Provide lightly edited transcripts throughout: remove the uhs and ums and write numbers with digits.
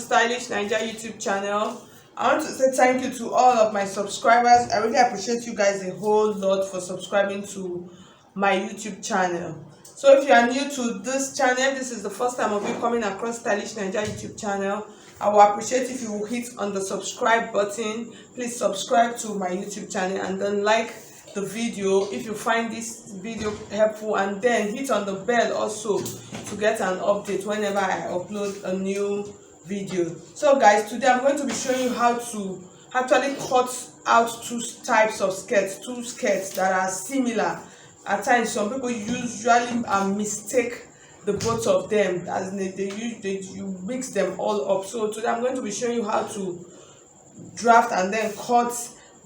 Stylish Naija YouTube channel. I want to say thank you to all of my subscribers. I really appreciate you guys a whole lot for subscribing to my YouTube channel. So if you are new to this channel, this is the first time of you coming across Stylish Naija YouTube channel, I will appreciate if you will hit on the subscribe button. Please subscribe to my YouTube channel and then like the video if you find this video helpful, and then hit on the bell also to get an update whenever I upload a new video. So guys, today I'm going to be showing you how to actually cut out two types of skirts, two skirts that are similar. At times some people usually mistake the both of them, as you mix them all up. So today I'm going to be showing you how to draft and then cut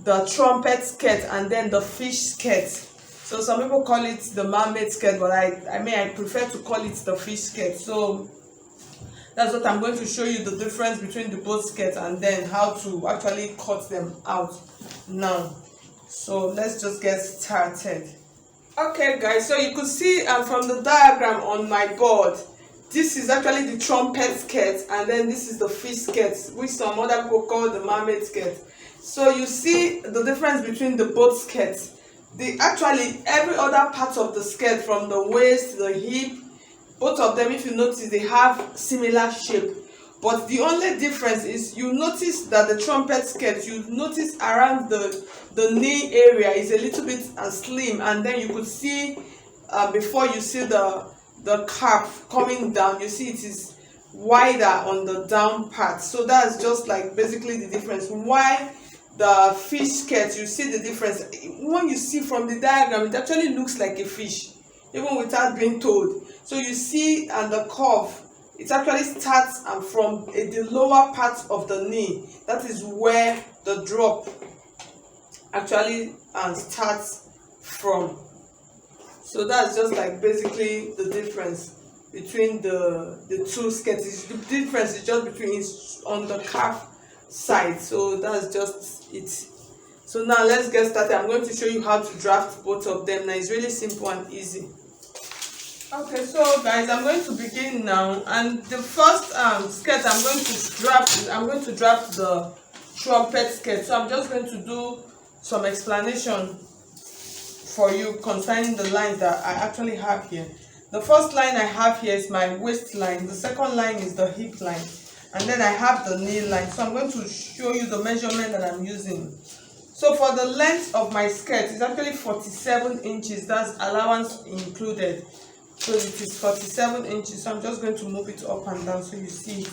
the trumpet skirt and then the fish skirt. So some people call it the mermaid skirt, but I prefer to call it the fish skirt. So that's what I'm going to show you, the difference between the both skirts and then how to actually cut them out now. So let's just get started. Okay guys, so you could see from the diagram on my board, this is actually the trumpet skirt and then this is the fish skirt, which some other people call the mermaid skirt. So you see the difference between the both skirts. Actually every other part of the skirt, from the waist, the hip, both of them, if you notice, they have similar shape. But the only difference is you notice that the trumpet skirt, you notice around the knee area is a little bit slim, and then you could see before you see the calf coming down, you see it is wider on the down part. So that's just like basically the difference. Why the fish skirt, you see the difference when you see from the diagram, it actually looks like a fish even without being told. So you see, and the curve, it actually starts from the lower part of the knee. That is where the drop actually starts from. So that's just like basically the difference between the two skirts. The difference is just between it's on the calf side. So that's just it. So now let's get started. I'm going to show you how to draft both of them. Now it's really simple and easy. Okay, so guys, I'm going to begin now, and the first skirt I'm going to draft the trumpet skirt. So I'm just going to do some explanation for you concerning the lines that I actually have here. The first line I have here is my waistline. The second line is the hip line, and then I have the knee line. So I'm going to show you the measurement that I'm using. So for the length of my skirt, it's actually 47 inches. That's allowance included. So it is 47 inches. So I'm just going to move it up and down so you see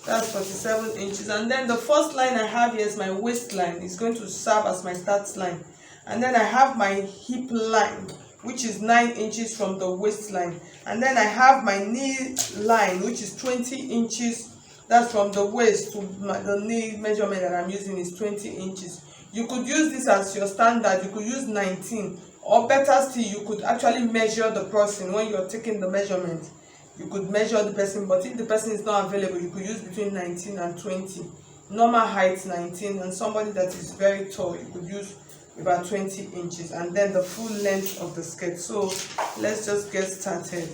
that's 47 inches. And then the first line I have here is my waistline. It's going to serve as my start line. And then I have my hip line, which is 9 inches from the waistline. And then I have my knee line, which is 20 inches. That's from the waist to the knee measurement that I'm using is 20 inches. You could use this as your standard. You could use 19. Or better still, you could actually measure the person when you're taking the measurement. You could measure the person, but if the person is not available, you could use between 19 and 20. Normal height 19, and somebody that is very tall, you could use about 20 inches. And then the full length of the skirt. So let's just get started.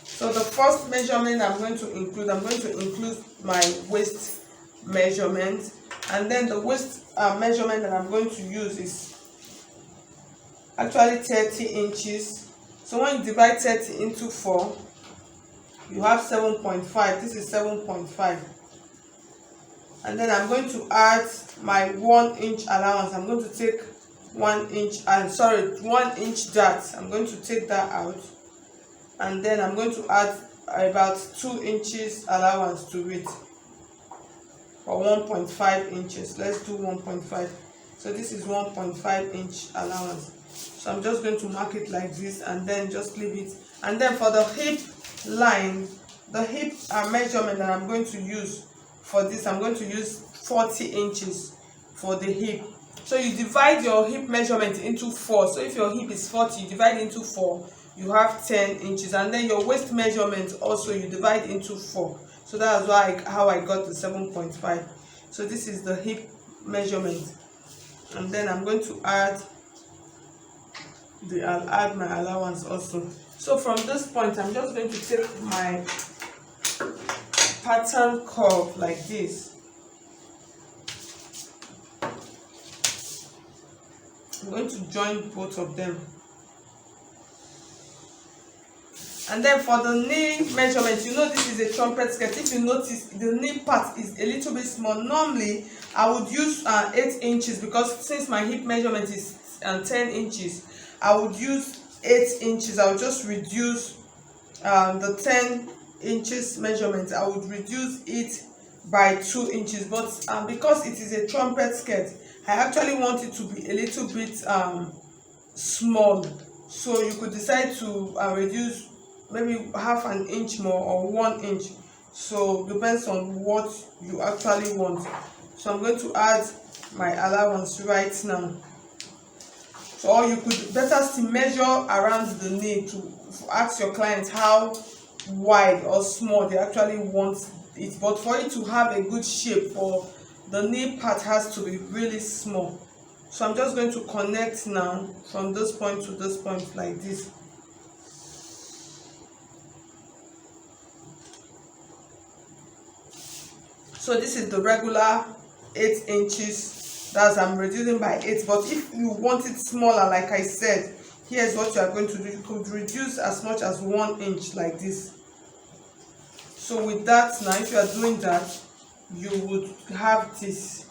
So the first measurement I'm going to include my waist measurement, and then the waist measurement that I'm going to use is actually 30 inches. So when you divide 30 into 4, you have 7.5. This is 7.5. And then I'm going to add my 1 inch allowance. I'm going to take 1 inch, 1 inch dart. I'm going to take that out. And then I'm going to add about 2 inches allowance to it for 1.5 inches. Let's do 1.5. So this is 1.5 inch allowance. So I'm just going to mark it like this and then just leave it. And then for the hip line, the hip measurement that I'm going to use for this, I'm going to use 40 inches for the hip. So you divide your hip measurement into 4. So if your hip is 40, you divide into 4, you have 10 inches. And then your waist measurement also, you divide into 4. So that's how I got the 7.5. So this is the hip measurement. And then I'm going to add I'll add my allowance also. So from this point, I'm just going to take my pattern curve like this. I'm going to join both of them. And then for the knee measurement, you know this is a trumpet skirt. If you notice, the knee part is a little bit small. Normally I would use 8 inches, because since my hip measurement is 10 inches, I would use 8 inches. I would just reduce the 10 inches measurement, I would reduce it by 2 inches. But because it is a trumpet skirt, I actually want it to be a little bit small, so you could decide to reduce maybe half an inch more or 1 inch, so depends on what you actually want. So I'm going to add my allowance right now. So, or you could better still measure around the knee to ask your client how wide or small they actually want it. But for it to have a good shape, for the knee part has to be really small. So I'm just going to connect now from this point to this point like this. So this is the regular 8 inches, that's I'm reducing by 8. But if you want it smaller, like I said, here's what you are going to do. You could reduce as much as 1 inch like this. So with that, now if you are doing that, you would have this.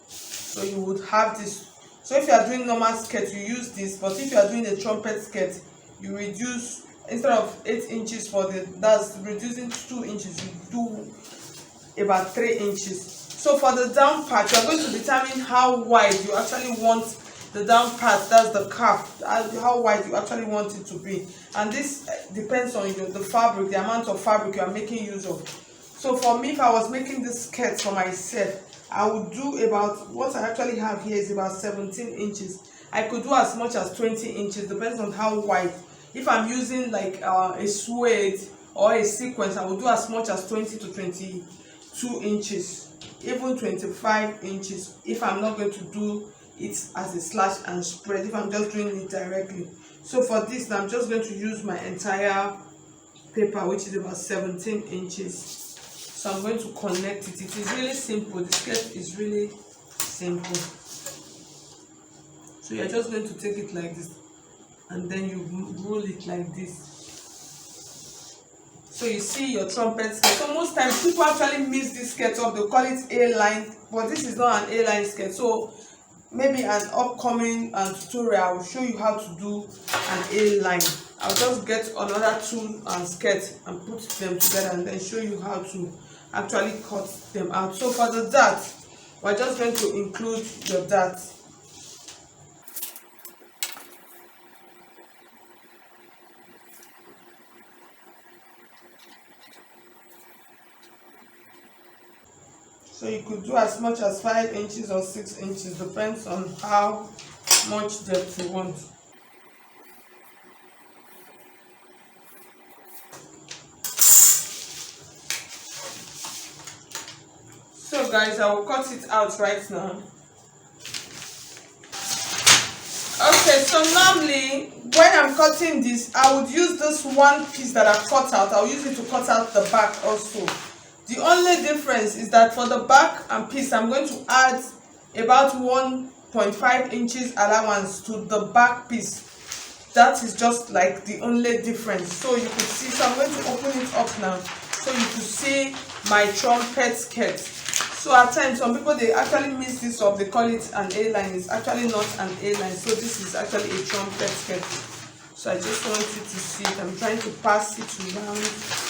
So you would have this. So if you are doing normal skirt, you use this. But if you are doing a trumpet skirt, you reduce, instead of 8 inches for the, that's reducing 2 inches, you do about 3 inches. So for the down part, you are going to determine how wide you actually want the down part, that's the cuff, how wide you actually want it to be. And this depends on the fabric, the amount of fabric you are making use of. So for me, if I was making this skirt for myself, I would do about, what I actually have here is about 17 inches. I could do as much as 20 inches, depends on how wide. If I'm using like a suede or a sequence, I would do as much as 20 to 22 inches, even 25 inches if I'm not going to do it as a slash and spread, if I'm just doing it directly. So for this now, I'm just going to use my entire paper, which is about 17 inches. So I'm going to connect it. It is really simple. The skirt is really simple. So you're just going to take it like this, and then you roll it like this. So you see your trumpet skirt. So most times people actually mix this skirt up. They call it A-line, but this is not an A-line skirt. So maybe an upcoming tutorial, I will show you how to do an A-line. I'll just get another two skirt and put them together, and then show you how to actually cut them out. So for the dart, we're just going to include your dart. So you could do as much as 5 inches or 6 inches, depends on how much depth you want. So guys, I will cut it out right now. Okay, so normally when I'm cutting this, I would use this one piece that I've cut out. I'll use it to cut out the back also. The only difference is that for the back and piece, I'm going to add about 1.5 inches allowance to the back piece. That is just like the only difference. So you could see, so I'm going to open it up now so you could see my trumpet skirt. So at times some people, they actually mix this up, they call it an A-line. It's actually not an A-line. So this is actually a trumpet skirt. So I just want you to see it. I'm trying to pass it around.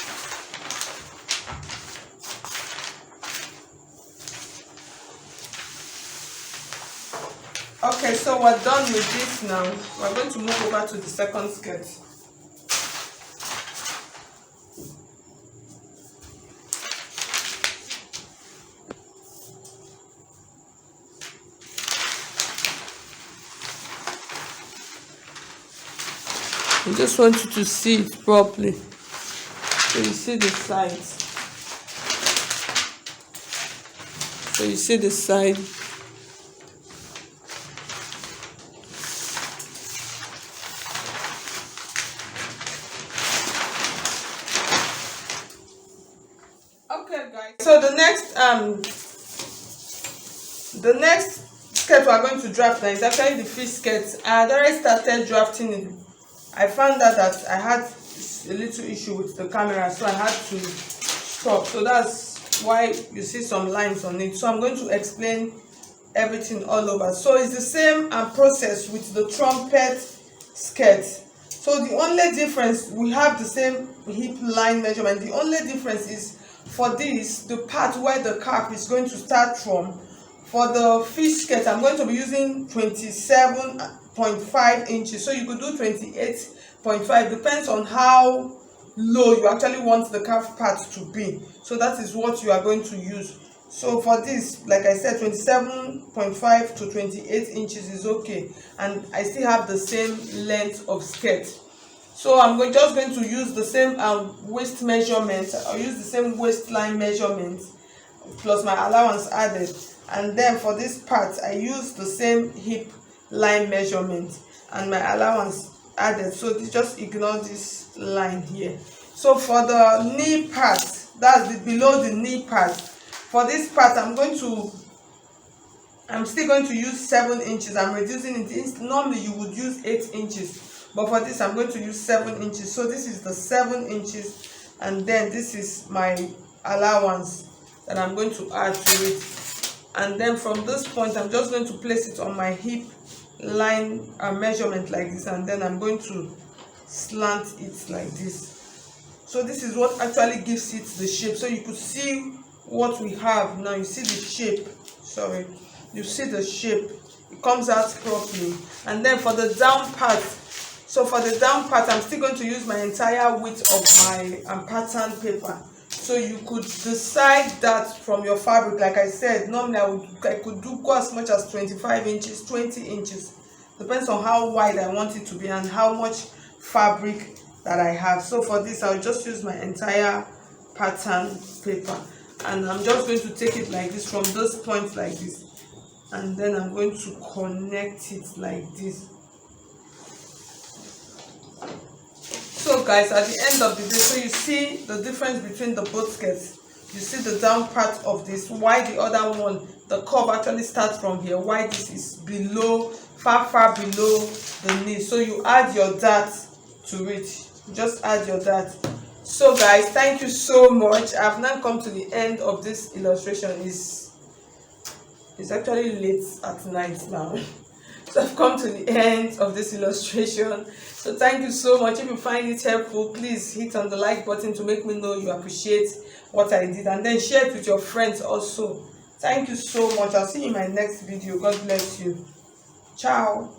Okay, so we're done with this now. We're going to move over to the second skirt. I just want you to see it properly. So you see the sides. So you see the side. Okay, guys, so the next skirt we are going to draft now is actually the fish skirt. I had already started drafting it. I found out that I had a little issue with the camera, so I had to stop. So that's why you see some lines on it. So I'm going to explain everything all over. So it's the same process with the trumpet skirt. So the only difference, we have the same hip line measurement. The only difference is for this, the part where the cap is going to start from. For the fish skirt, I'm going to be using 27.5 inches. So you could do 28.5, depends on how low you actually want the calf part to be. So that is what you are going to use. So for this, like I said, 27.5 to 28 inches is okay, and I still have the same length of skirt. So I'm just going to use the same waist measurement. I'll use the same waistline measurement plus my allowance added, and then for this part I use the same hip line measurement and my allowance added. So just ignore this line here. So for the knee part, that's the below the knee part, for this part I'm still going to use 7 inches. I'm reducing it. Normally you would use 8 inches, but for this I'm going to use 7 inches. So this is the 7 inches, and then this is my allowance that I'm going to add to it. And then from this point I'm just going to place it on my hip line measurement like this, and then I'm going to slant it like this. So this is what actually gives it the shape. So you could see what we have now. You see the shape, sorry, you see the shape, it comes out properly. And then for the down part, so for the down part I'm still going to use my entire width of my pattern paper. So you could decide that from your fabric. Like I said, normally I could go as much as 25 inches, 20 inches, depends on how wide I want it to be and how much fabric that I have. So for this I'll just use my entire pattern paper, and I'm just going to take it like this from this point like this, and then I'm going to connect it like this. So guys, at the end of the day, so you see the difference between the both skirts. You see the down part of this, why the other one, the curve actually starts from here, why this is below, far below the knee. So you add your dart to it, just add your dart. So guys, thank you so much. I've now come to the end of this illustration. It's actually late at night now. So I've come to the end of this illustration. So thank you so much. If you find it helpful, please hit on the like button to make me know you appreciate what I did, and then share it with your friends also. Thank you so much. I'll see you in my next video. God bless you. Ciao.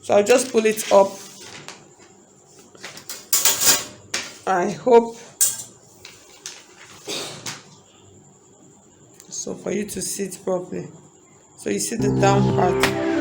So I'll just pull it up. I hope so for you to see it properly. So you see the down part.